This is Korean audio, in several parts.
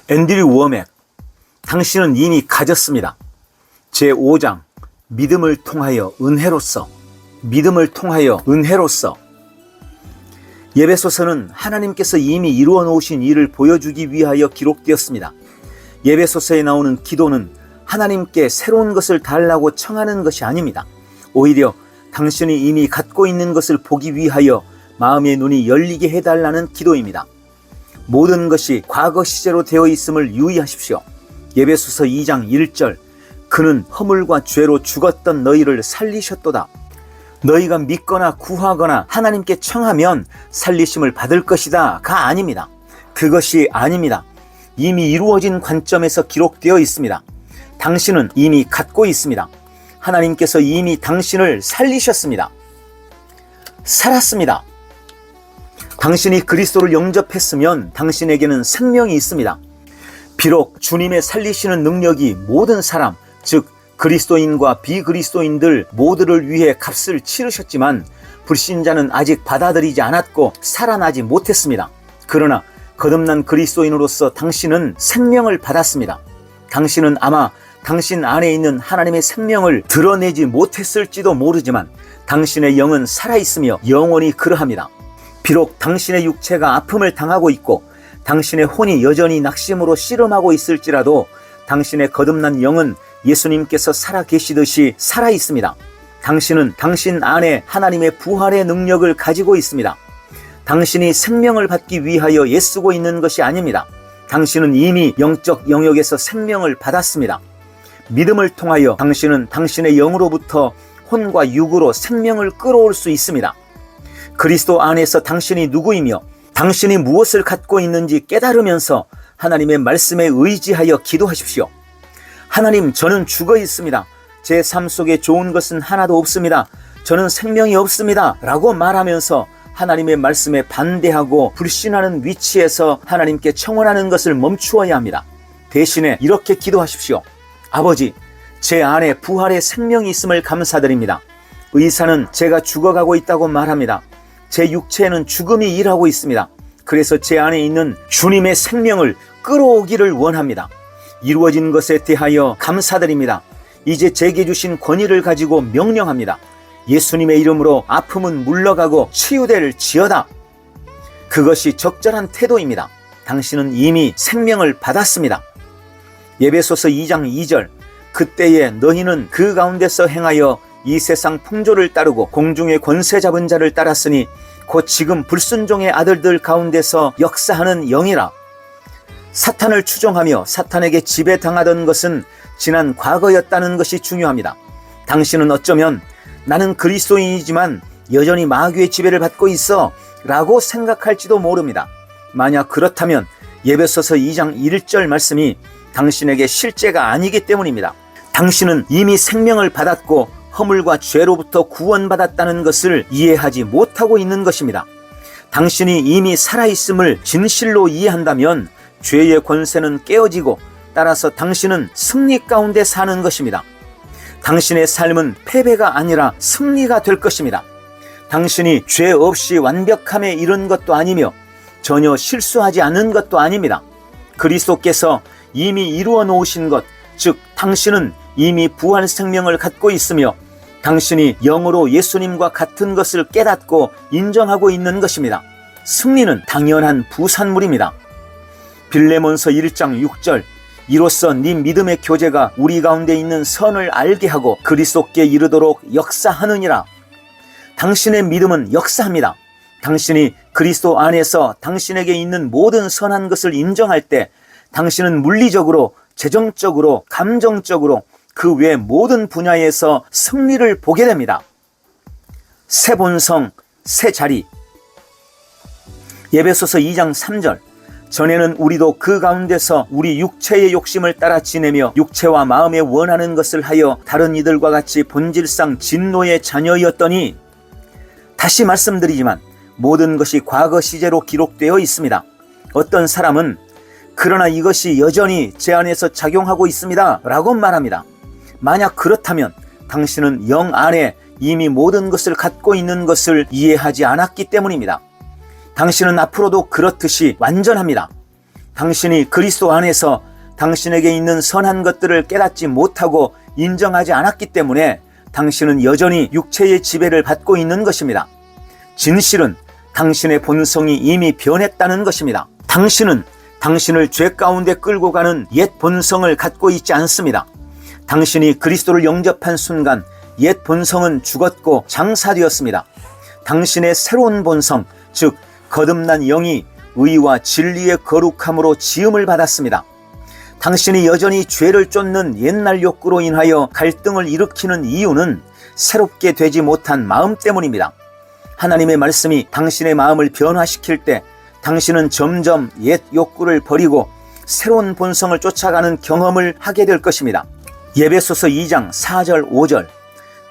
앤드류 워맥, 당신은 이미 가졌습니다. 제5장, 믿음을 통하여 은혜로서. 믿음을 통하여 은혜로서. 예배소서는 하나님께서 이미 이루어 놓으신 일을 보여주기 위하여 기록되었습니다. 예배소서에 나오는 기도는 하나님께 새로운 것을 달라고 청하는 것이 아닙니다. 오히려 당신이 이미 갖고 있는 것을 보기 위하여 마음의 눈이 열리게 해달라는 기도입니다. 모든 것이 과거 시제로 되어 있음을 유의하십시오. 예배소서 2장 1절, 그는 허물과 죄로 죽었던 너희를 살리셨도다. 너희가 믿거나 구하거나 하나님께 청하면 살리심을 받을 것이다 가 아닙니다. 그것이 아닙니다. 이미 이루어진 관점에서 기록되어 있습니다. 당신은 이미 갖고 있습니다. 하나님께서 이미 당신을 살리셨습니다. 살았습니다. 당신이 그리스도를 영접했으면 당신에게는 생명이 있습니다. 비록 주님의 살리시는 능력이 모든 사람, 즉 그리스도인과 비그리스도인들 모두를 위해 값을 치르셨지만 불신자는 아직 받아들이지 않았고 살아나지 못했습니다. 그러나 거듭난 그리스도인으로서 당신은 생명을 받았습니다. 당신은 아마 당신 안에 있는 하나님의 생명을 드러내지 못했을지도 모르지만 당신의 영은 살아있으며 영원히 그러합니다. 비록 당신의 육체가 아픔을 당하고 있고 당신의 혼이 여전히 낙심으로 씨름하고 있을지라도 당신의 거듭난 영은 예수님께서 살아계시듯이 살아있습니다. 당신은 당신 안에 하나님의 부활의 능력을 가지고 있습니다. 당신이 생명을 받기 위하여 애쓰고 있는 것이 아닙니다. 당신은 이미 영적 영역에서 생명을 받았습니다. 믿음을 통하여 당신은 당신의 영으로부터 혼과 육으로 생명을 끌어올 수 있습니다. 그리스도 안에서 당신이 누구이며 당신이 무엇을 갖고 있는지 깨달으면서 하나님의 말씀에 의지하여 기도하십시오. 하나님, 저는 죽어 있습니다. 제 삶 속에 좋은 것은 하나도 없습니다. 저는 생명이 없습니다. 라고 말하면서 하나님의 말씀에 반대하고 불신하는 위치에서 하나님께 청원하는 것을 멈추어야 합니다. 대신에 이렇게 기도하십시오. 아버지, 제 안에 부활의 생명이 있음을 감사드립니다. 의사는 제가 죽어가고 있다고 말합니다. 제 육체에는 죽음이 일하고 있습니다. 그래서 제 안에 있는 주님의 생명을 끌어오기를 원합니다. 이루어진 것에 대하여 감사드립니다. 이제 제게 주신 권위를 가지고 명령합니다. 예수님의 이름으로 아픔은 물러가고 치유될지어다. 그것이 적절한 태도입니다. 당신은 이미 생명을 받았습니다. 예배소서 2장 2절, 그때에 너희는 그 가운데서 행하여 이 세상 풍조를 따르고 공중의 권세 잡은 자를 따랐으니 곧 지금 불순종의 아들들 가운데서 역사하는 영이라. 사탄을 추종하며 사탄에게 지배당하던 것은 지난 과거였다는 것이 중요합니다. 당신은 어쩌면 나는 그리스도인이지만 여전히 마귀의 지배를 받고 있어 라고 생각할지도 모릅니다. 만약 그렇다면 예배소서 2장 1절 말씀이 당신에게 실제가 아니기 때문입니다. 당신은 이미 생명을 받았고 허물과 죄로부터 구원받았다는 것을 이해하지 못하고 있는 것입니다. 당신이 이미 살아있음을 진실로 이해한다면 죄의 권세는 깨어지고 따라서 당신은 승리 가운데 사는 것입니다. 당신의 삶은 패배가 아니라 승리가 될 것입니다. 당신이 죄 없이 완벽함에 이른 것도 아니며 전혀 실수하지 않는 것도 아닙니다. 그리스도께서 이미 이루어 놓으신 것, 즉 당신은 이미 부활 생명을 갖고 있으며 당신이 영으로 예수님과 같은 것을 깨닫고 인정하고 있는 것입니다. 승리는 당연한 부산물입니다. 빌레몬서 1장 6절, 이로써 네 믿음의 교제가 우리 가운데 있는 선을 알게 하고 그리스도께 이르도록 역사하느니라. 당신의 믿음은 역사합니다. 당신이 그리스도 안에서 당신에게 있는 모든 선한 것을 인정할 때 당신은 물리적으로, 재정적으로, 감정적으로 그 외 모든 분야에서 승리를 보게 됩니다. 새 본성, 새 자리. 예배소서 2장 3절, 전에는 우리도 그 가운데서 우리 육체의 욕심을 따라 지내며 육체와 마음에 원하는 것을 하여 다른 이들과 같이 본질상 진노의 자녀였더니, 다시 말씀드리지만 모든 것이 과거 시제로 기록되어 있습니다. 어떤 사람은 그러나 이것이 여전히 제 안에서 작용하고 있습니다 라고 말합니다. 만약 그렇다면 당신은 영 안에 이미 모든 것을 갖고 있는 것을 이해하지 않았기 때문입니다. 당신은 앞으로도 그렇듯이 완전합니다. 당신이 그리스도 안에서 당신에게 있는 선한 것들을 깨닫지 못하고 인정하지 않았기 때문에 당신은 여전히 육체의 지배를 받고 있는 것입니다. 진실은 당신의 본성이 이미 변했다는 것입니다. 당신은 당신을 죄 가운데 끌고 가는 옛 본성을 갖고 있지 않습니다. 당신이 그리스도를 영접한 순간 옛 본성은 죽었고 장사되었습니다. 당신의 새로운 본성, 즉 거듭난 영이 의와 진리의 거룩함으로 지음을 받았습니다. 당신이 여전히 죄를 쫓는 옛날 욕구로 인하여 갈등을 일으키는 이유는 새롭게 되지 못한 마음 때문입니다. 하나님의 말씀이 당신의 마음을 변화시킬 때 당신은 점점 옛 욕구를 버리고 새로운 본성을 쫓아가는 경험을 하게 될 것입니다. 에베소서 2장 4절 5절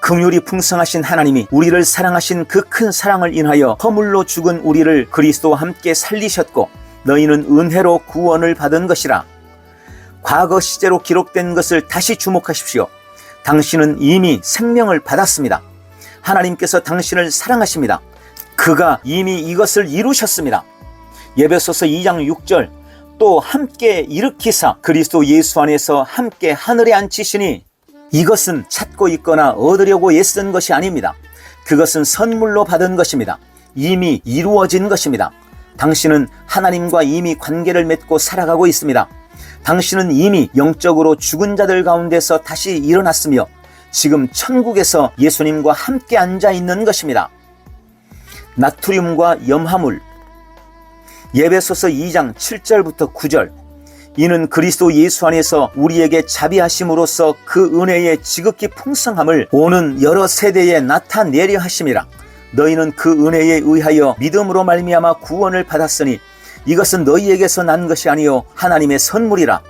긍휼이 풍성하신 하나님이 우리를 사랑하신 그 큰 사랑을 인하여 허물로 죽은 우리를 그리스도와 함께 살리셨고 너희는 은혜로 구원을 받은 것이라. 과거 시제로 기록된 것을 다시 주목하십시오. 당신은 이미 생명을 받았습니다. 하나님께서 당신을 사랑하십니다. 그가 이미 이것을 이루셨습니다. 에베소서 2장 6절 또 함께 일으키사 그리스도 예수 안에서 함께 하늘에 앉히시니 이것은 찾고 있거나 얻으려고 애쓴 것이 아닙니다. 그것은 선물로 받은 것입니다. 이미 이루어진 것입니다. 당신은 하나님과 이미 관계를 맺고 살아가고 있습니다. 당신은 이미 영적으로 죽은 자들 가운데서 다시 일어났으며 지금 천국에서 예수님과 함께 앉아 있는 것입니다. 나트륨과 염화물 에베소서 2장 7절부터 9절 이는 그리스도 예수 안에서 우리에게 자비하심으로써 그 은혜의 지극히 풍성함을 오는 여러 세대에 나타내려 하심이라. 너희는 그 은혜에 의하여 믿음으로 말미암아 구원을 받았으니 이것은 너희에게서 난 것이 아니요 하나님의 선물이라.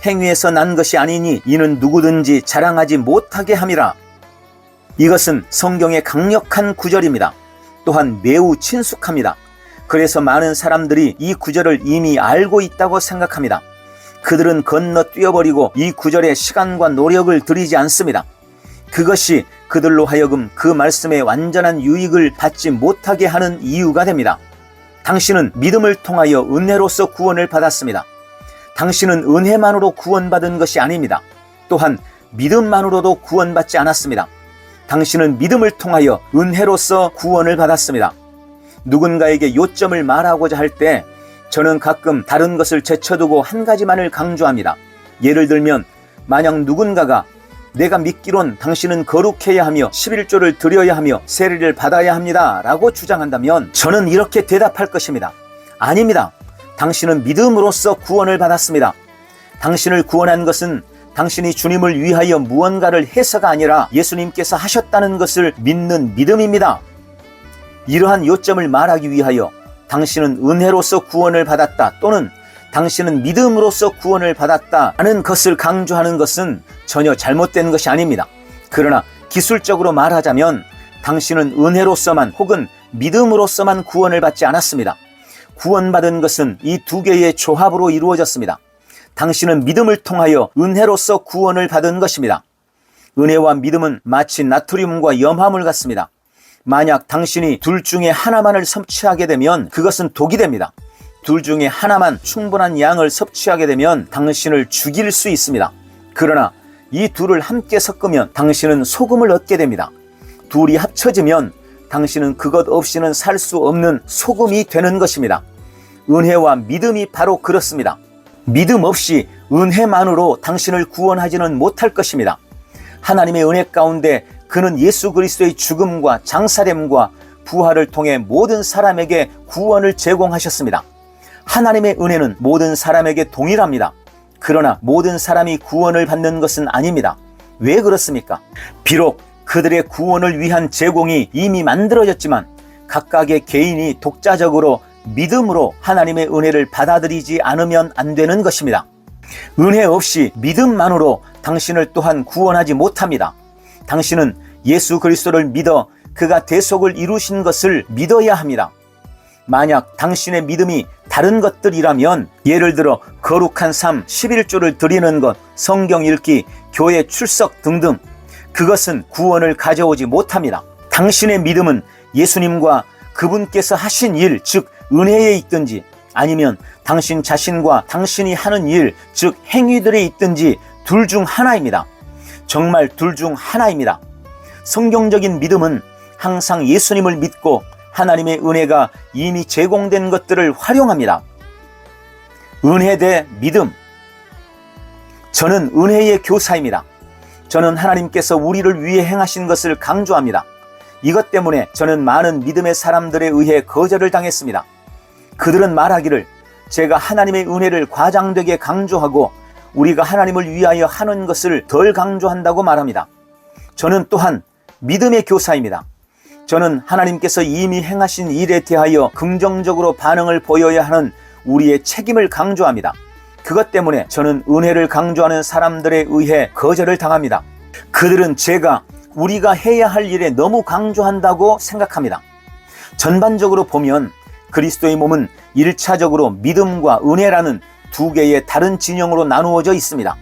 행위에서 난 것이 아니니 이는 누구든지 자랑하지 못하게 함이라. 이것은 성경의 강력한 구절입니다. 또한 매우 친숙합니다. 그래서 많은 사람들이 이 구절을 이미 알고 있다고 생각합니다. 그들은 건너뛰어버리고 이 구절에 시간과 노력을 들이지 않습니다. 그것이 그들로 하여금 그 말씀의 완전한 유익을 받지 못하게 하는 이유가 됩니다. 당신은 믿음을 통하여 은혜로서 구원을 받았습니다. 당신은 은혜만으로 구원받은 것이 아닙니다. 또한 믿음만으로도 구원받지 않았습니다. 당신은 믿음을 통하여 은혜로서 구원을 받았습니다. 누군가에게 요점을 말하고자 할 때 저는 가끔 다른 것을 제쳐두고 한 가지만을 강조합니다. 예를 들면 만약 누군가가 내가 믿기론 당신은 거룩해야 하며 11조를 드려야 하며 세례를 받아야 합니다 라고 주장한다면 저는 이렇게 대답할 것입니다. 아닙니다. 당신은 믿음으로써 구원을 받았습니다. 당신을 구원한 것은 당신이 주님을 위하여 무언가를 해서가 아니라 예수님께서 하셨다는 것을 믿는 믿음입니다. 이러한 요점을 말하기 위하여 당신은 은혜로서 구원을 받았다 또는 당신은 믿음으로써 구원을 받았다는 것을 강조하는 것은 전혀 잘못된 것이 아닙니다. 그러나 기술적으로 말하자면 당신은 은혜로서만 혹은 믿음으로서만 구원을 받지 않았습니다. 구원받은 것은 이 두 개의 조합으로 이루어졌습니다. 당신은 믿음을 통하여 은혜로서 구원을 받은 것입니다. 은혜와 믿음은 마치 나트륨과 염화물 같습니다. 만약 당신이 둘 중에 하나만을 섭취하게 되면 그것은 독이 됩니다. 둘 중에 하나만 충분한 양을 섭취하게 되면 당신을 죽일 수 있습니다. 그러나 이 둘을 함께 섞으면 당신은 소금을 얻게 됩니다. 둘이 합쳐지면 당신은 그것 없이는 살 수 없는 소금이 되는 것입니다. 은혜와 믿음이 바로 그렇습니다. 믿음 없이 은혜만으로 당신을 구원하지는 못할 것입니다. 하나님의 은혜 가운데 그는 예수 그리스도의 죽음과 장사됨과 부활을 통해 모든 사람에게 구원을 제공하셨습니다. 하나님의 은혜는 모든 사람에게 동일합니다. 그러나 모든 사람이 구원을 받는 것은 아닙니다. 왜 그렇습니까? 비록 그들의 구원을 위한 제공이 이미 만들어졌지만 각각의 개인이 독자적으로 믿음으로 하나님의 은혜를 받아들이지 않으면 안 되는 것입니다. 은혜 없이 믿음만으로 당신을 또한 구원하지 못합니다. 당신은 예수 그리스도를 믿어 그가 대속을 이루신 것을 믿어야 합니다. 만약 당신의 믿음이 다른 것들이라면 예를 들어 거룩한 삶, 11조를 드리는 것, 성경 읽기, 교회 출석 등등 그것은 구원을 가져오지 못합니다. 당신의 믿음은 예수님과 그분께서 하신 일, 즉 은혜에 있든지 아니면 당신 자신과 당신이 하는 일, 즉 행위들에 있든지 둘 중 하나입니다. 정말 둘 중 하나입니다. 성경적인 믿음은 항상 예수님을 믿고 하나님의 은혜가 이미 제공된 것들을 활용합니다. 은혜 대 믿음. 저는 은혜의 교사입니다. 저는 하나님께서 우리를 위해 행하신 것을 강조합니다. 이것 때문에 저는 많은 믿음의 사람들에 의해 거절을 당했습니다. 그들은 말하기를 제가 하나님의 은혜를 과장되게 강조하고 우리가 하나님을 위하여 하는 것을 덜 강조한다고 말합니다. 저는 또한 믿음의 교사입니다. 저는 하나님께서 이미 행하신 일에 대하여 긍정적으로 반응을 보여야 하는 우리의 책임을 강조합니다. 그것 때문에 저는 은혜를 강조하는 사람들에 의해 거절을 당합니다. 그들은 우리가 해야 할 일에 너무 강조한다고 생각합니다. 전반적으로 보면 그리스도의 몸은 1차적으로 믿음과 은혜라는 두 개의 다른 진영으로 나누어져 있습니다.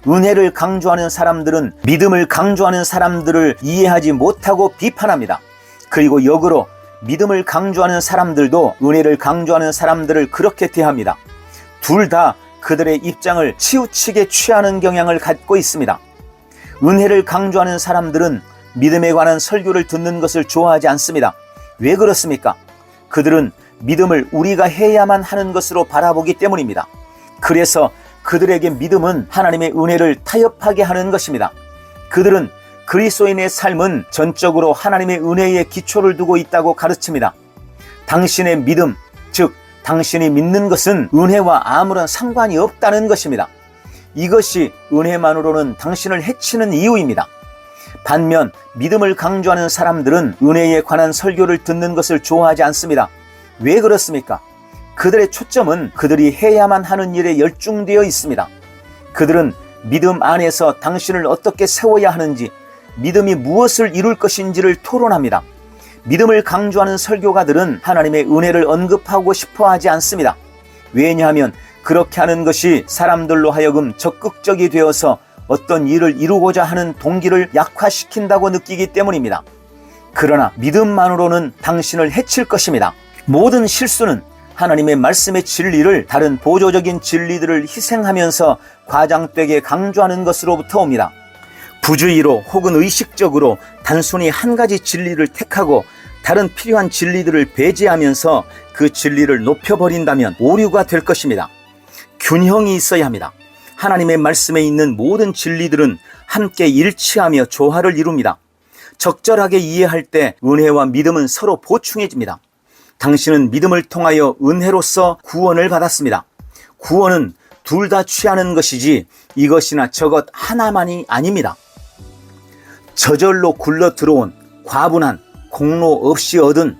은혜를 강조하는 사람들은 믿음을 강조하는 사람들을 이해하지 못하고 비판합니다. 그리고 역으로 믿음을 강조하는 사람들도 은혜를 강조하는 사람들을 그렇게 대합니다. 둘 다 그들의 입장을 치우치게 취하는 경향을 갖고 있습니다. 은혜를 강조하는 사람들은 믿음에 관한 설교를 듣는 것을 좋아하지 않습니다. 왜 그렇습니까? 그들은 믿음을 우리가 해야만 하는 것으로 바라보기 때문입니다. 그래서 그들에게 믿음은 하나님의 은혜를 타협하게 하는 것입니다. 그들은 그리스도인의 삶은 전적으로 하나님의 은혜에 기초를 두고 있다고 가르칩니다. 당신의 믿음, 즉 당신이 믿는 것은 은혜와 아무런 상관이 없다는 것입니다. 이것이 은혜만으로는 당신을 해치는 이유입니다. 반면 믿음을 강조하는 사람들은 은혜에 관한 설교를 듣는 것을 좋아하지 않습니다. 왜 그렇습니까? 그들의 초점은 그들이 해야만 하는 일에 열중되어 있습니다. 그들은 믿음 안에서 당신을 어떻게 세워야 하는지, 믿음이 무엇을 이룰 것인지를 토론합니다. 믿음을 강조하는 설교가들은 하나님의 은혜를 언급하고 싶어 하지 않습니다. 왜냐하면 그렇게 하는 것이 사람들로 하여금 적극적이 되어서 어떤 일을 이루고자 하는 동기를 약화시킨다고 느끼기 때문입니다. 그러나 믿음만으로는 당신을 해칠 것입니다. 모든 실수는 하나님의 말씀의 진리를 다른 보조적인 진리들을 희생하면서 과장되게 강조하는 것으로부터 옵니다. 부주의로 혹은 의식적으로 단순히 한 가지 진리를 택하고 다른 필요한 진리들을 배제하면서 그 진리를 높여버린다면 오류가 될 것입니다. 균형이 있어야 합니다. 하나님의 말씀에 있는 모든 진리들은 함께 일치하며 조화를 이룹니다. 적절하게 이해할 때 은혜와 믿음은 서로 보충해집니다. 당신은 믿음을 통하여 은혜로서 구원을 받았습니다. 구원은 둘 다 취하는 것이지 이것이나 저것 하나만이 아닙니다. 저절로 굴러 들어온 과분한 공로 없이 얻은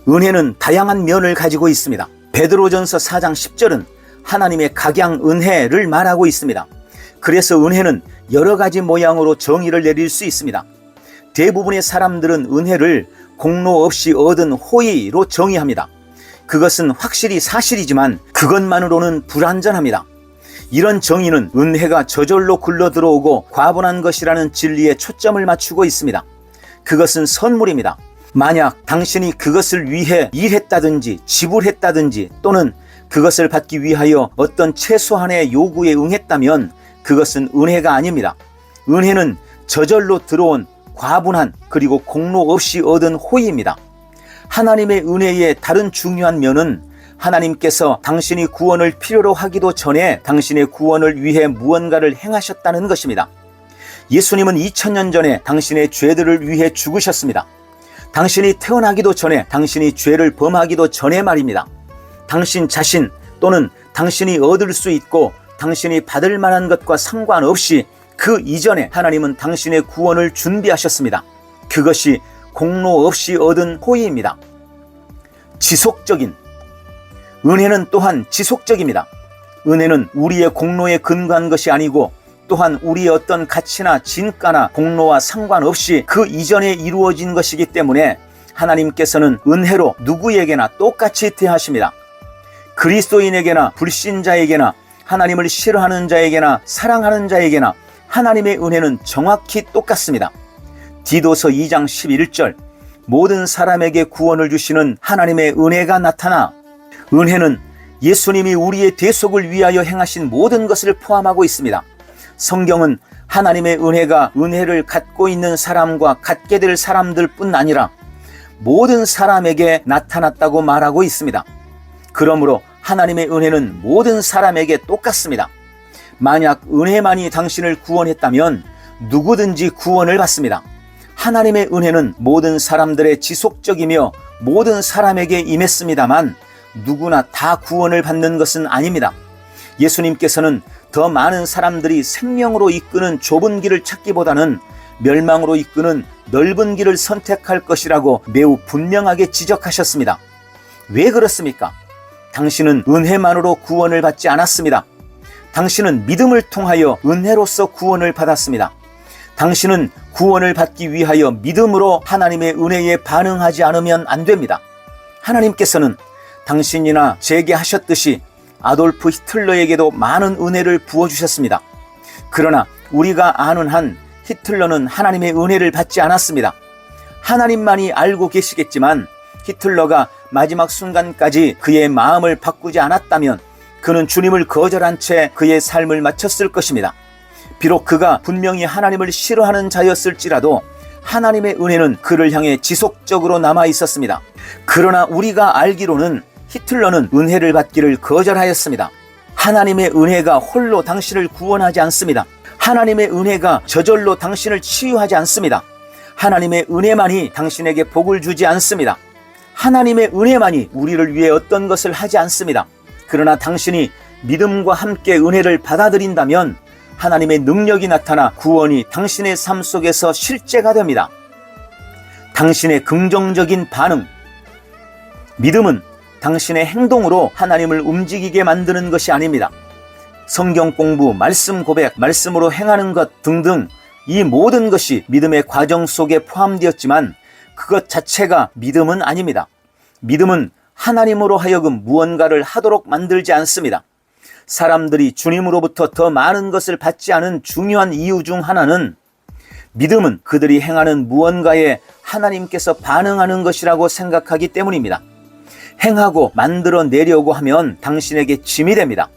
은혜는 다양한 면을 가지고 있습니다. 베드로전서 4장 10절은 하나님의 각양 은혜를 말하고 있습니다. 그래서 은혜는 여러 가지 모양으로 정의를 내릴 수 있습니다. 대부분의 사람들은 은혜를 공로 없이 얻은 호의로 정의합니다. 그것은 확실히 사실이지만 그것만으로는 불완전합니다. 이런 정의는 은혜가 저절로 굴러 들어오고 과분한 것이라는 진리에 초점을 맞추고 있습니다. 그것은 선물입니다. 만약 당신이 그것을 위해 일했다든지 지불했다든지 또는 그것을 받기 위하여 어떤 최소한의 요구에 응했다면 그것은 은혜가 아닙니다. 은혜는 저절로 들어온 과분한 그리고 공로 없이 얻은 호의입니다. 하나님의 은혜의 다른 중요한 면은 하나님께서 당신이 구원을 필요로 하기도 전에 당신의 구원을 위해 무언가를 행하셨다는 것입니다. 예수님은 2000년 전에 당신의 죄들을 위해 죽으셨습니다. 당신이 태어나기도 전에, 당신이 죄를 범하기도 전에 말입니다. 당신 자신 또는 당신이 얻을 수 있고 당신이 받을 만한 것과 상관없이 그 이전에 하나님은 당신의 구원을 준비하셨습니다. 그것이 공로 없이 얻은 호의입니다. 지속적인 은혜는 또한 지속적입니다. 은혜는 우리의 공로에 근거한 것이 아니고 또한 우리의 어떤 가치나 진가나 공로와 상관없이 그 이전에 이루어진 것이기 때문에 하나님께서는 은혜로 누구에게나 똑같이 대하십니다. 그리스도인에게나 불신자에게나 하나님을 싫어하는 자에게나 사랑하는 자에게나 하나님의 은혜는 정확히 똑같습니다. 디도서 2장 11절 모든 사람에게 구원을 주시는 하나님의 은혜가 나타나 은혜는 예수님이 우리의 대속을 위하여 행하신 모든 것을 포함하고 있습니다. 성경은 하나님의 은혜가 은혜를 갖고 있는 사람과 갖게 될 사람들 뿐 아니라 모든 사람에게 나타났다고 말하고 있습니다. 그러므로 하나님의 은혜는 모든 사람에게 똑같습니다. 만약 은혜만이 당신을 구원했다면 누구든지 구원을 받습니다. 하나님의 은혜는 모든 사람들의 지속적이며 모든 사람에게 임했습니다만 누구나 다 구원을 받는 것은 아닙니다. 예수님께서는 더 많은 사람들이 생명으로 이끄는 좁은 길을 찾기보다는 멸망으로 이끄는 넓은 길을 선택할 것이라고 매우 분명하게 지적하셨습니다. 왜 그렇습니까? 당신은 은혜만으로 구원을 받지 않았습니다. 당신은 믿음을 통하여 은혜로서 구원을 받았습니다. 당신은 구원을 받기 위하여 믿음으로 하나님의 은혜에 반응하지 않으면 안 됩니다. 하나님께서는 당신이나 제게 하셨듯이 아돌프 히틀러에게도 많은 은혜를 부어주셨습니다. 그러나 우리가 아는 한 히틀러는 하나님의 은혜를 받지 않았습니다. 하나님만이 알고 계시겠지만 히틀러가 마지막 순간까지 그의 마음을 바꾸지 않았다면 그는 주님을 거절한 채 그의 삶을 마쳤을 것입니다. 비록 그가 분명히 하나님을 싫어하는 자였을지라도 하나님의 은혜는 그를 향해 지속적으로 남아 있었습니다. 그러나 우리가 알기로는 히틀러는 은혜를 받기를 거절하였습니다. 하나님의 은혜가 홀로 당신을 구원하지 않습니다. 하나님의 은혜가 저절로 당신을 치유하지 않습니다. 하나님의 은혜만이 당신에게 복을 주지 않습니다. 하나님의 은혜만이 우리를 위해 어떤 것을 하지 않습니다. 그러나 당신이 믿음과 함께 은혜를 받아들인다면 하나님의 능력이 나타나 구원이 당신의 삶 속에서 실제가 됩니다. 당신의 긍정적인 반응, 믿음은 당신의 행동으로 하나님을 움직이게 만드는 것이 아닙니다. 성경 공부, 말씀 고백, 말씀으로 행하는 것 등등 이 모든 것이 믿음의 과정 속에 포함되었지만 그것 자체가 믿음은 아닙니다. 믿음은 하나님으로 하여금 무언가를 하도록 만들지 않습니다. 사람들이 주님으로부터 더 많은 것을 받지 않은 중요한 이유 중 하나는 믿음은 그들이 행하는 무언가에 하나님께서 반응하는 것이라고 생각하기 때문입니다. 행하고 만들어내려고 하면 당신에게 짐이 됩니다.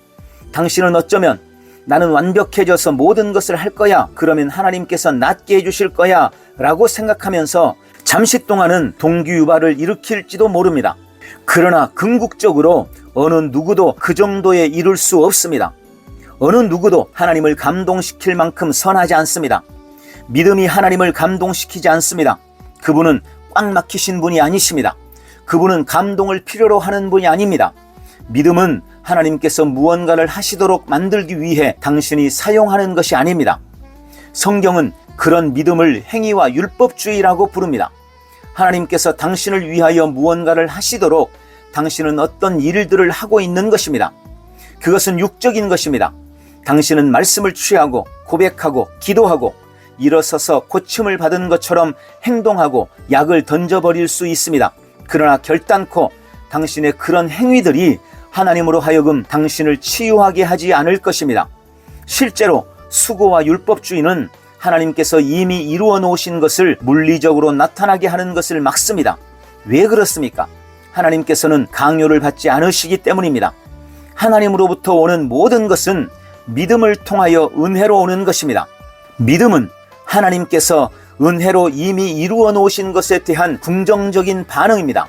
당신은 어쩌면 나는 완벽해져서 모든 것을 할 거야, 그러면 하나님께서 낫게 해주실 거야 라고 생각하면서 잠시 동안은 동기유발을 일으킬지도 모릅니다. 그러나 궁극적으로 어느 누구도 그 정도에 이룰 수 없습니다. 어느 누구도 하나님을 감동시킬 만큼 선하지 않습니다. 믿음이 하나님을 감동시키지 않습니다. 그분은 꽉 막히신 분이 아니십니다. 그분은 감동을 필요로 하는 분이 아닙니다. 믿음은 하나님께서 무언가를 하시도록 만들기 위해 당신이 사용하는 것이 아닙니다. 성경은 그런 믿음을 행위와 율법주의라고 부릅니다. 하나님께서 당신을 위하여 무언가를 하시도록 당신은 어떤 일들을 하고 있는 것입니다. 그것은 육적인 것입니다. 당신은 말씀을 취하고 고백하고 기도하고 일어서서 고침을 받은 것처럼 행동하고 약을 던져버릴 수 있습니다. 그러나 결단코 당신의 그런 행위들이 하나님으로 하여금 당신을 치유하게 하지 않을 것입니다. 실제로 수고와 율법주의는 하나님께서 이미 이루어 놓으신 것을 물리적으로 나타나게 하는 것을 막습니다. 왜 그렇습니까? 하나님께서는 강요를 받지 않으시기 때문입니다. 하나님으로부터 오는 모든 것은 믿음을 통하여 은혜로 오는 것입니다. 믿음은 하나님께서 은혜로 이미 이루어 놓으신 것에 대한 긍정적인 반응입니다.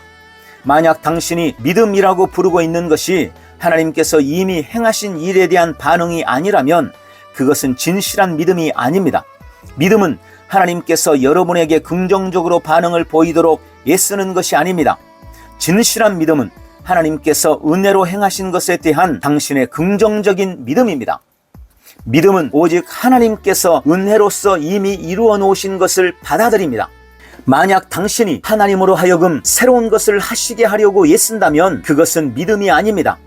만약 당신이 믿음이라고 부르고 있는 것이 하나님께서 이미 행하신 일에 대한 반응이 아니라면 그것은 진실한 믿음이 아닙니다. 믿음은 하나님께서 여러분에게 긍정적으로 반응을 보이도록 애쓰는 것이 아닙니다. 진실한 믿음은 하나님께서 은혜로 행하신 것에 대한 당신의 긍정적인 믿음입니다. 믿음은 오직 하나님께서 은혜로서 이미 이루어 놓으신 것을 받아들입니다. 만약 당신이 하나님으로 하여금 새로운 것을 하시게 하려고 애쓴다면 그것은 믿음이 아닙니다.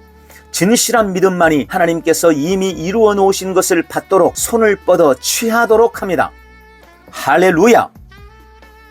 진실한 믿음만이 하나님께서 이미 이루어 놓으신 것을 받도록 손을 뻗어 취하도록 합니다. 할렐루야!